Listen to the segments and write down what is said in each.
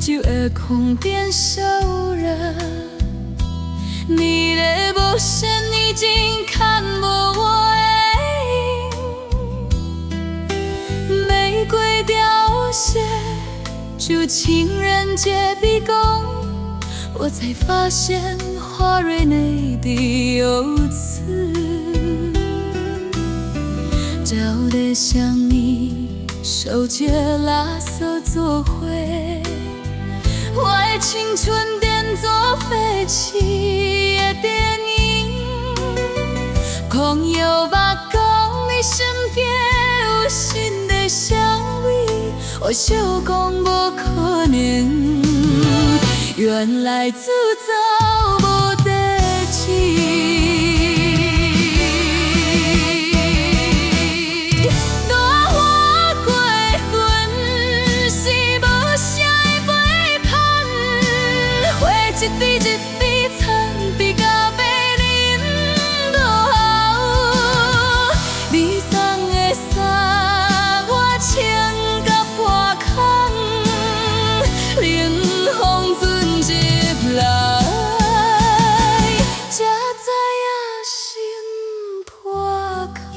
就会空变熟人。你的无声已经看无我的影，玫瑰凋谢，就情人节逼宫，我才发现花蕊内底有刺。找得像你手接垃圾做伙，我的青春变作废弃的电影。空有目讲你身边有新的香味，我想讲无可能，原来自找无代志。一滴一滴惨，比到要啉落喉。你送的衫，我穿到破空，冷风船入来，才知影心破空。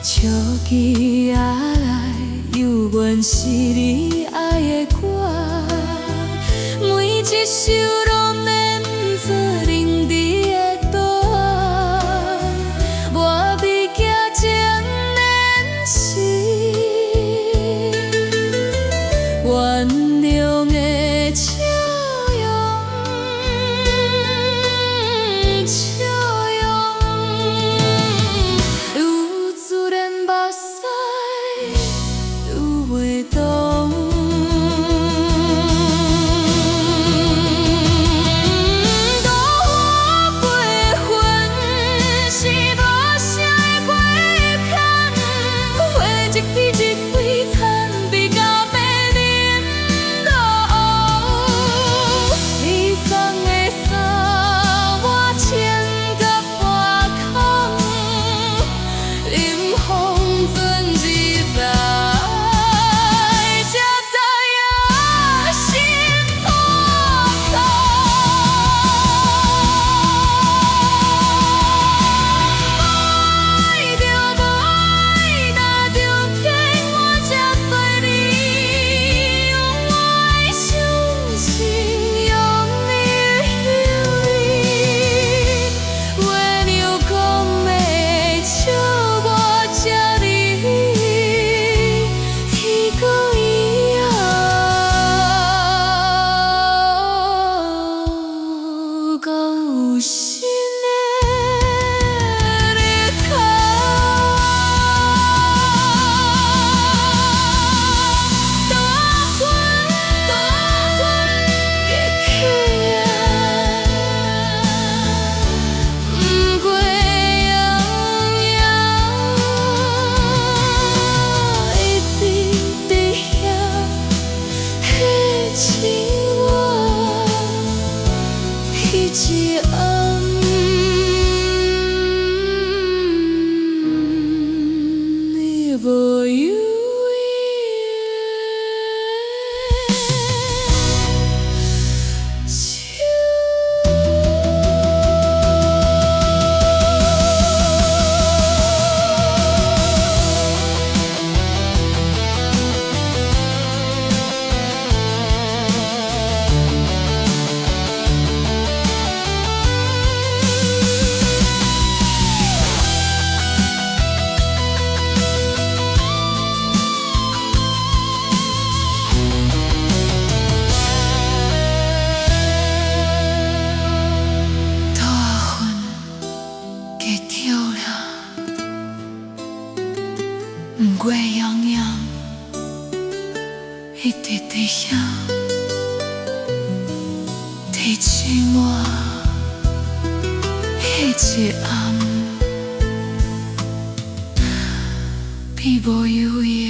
笑起来，犹原是你爱的歌，每一首拢免做认知的答案。我比惊情难是原谅的笑容，有自然目屎有袂动。落雨飞云是无声的过坎，花一滴一滴惨，比到要啉落喉。你送的衫，我穿到破空，冷风船入来，才知影心破空。爱着无爱，拿着骗我才随你，用我的伤心，用你的休意，话流讲的笑我才离，天高以后，够有心的离开。大云别起来，不过摇摇，一直在遐彼起我，彼一暗，你无犹豫。不过样样，一直在遐提醒我，迄一暗，比无犹豫。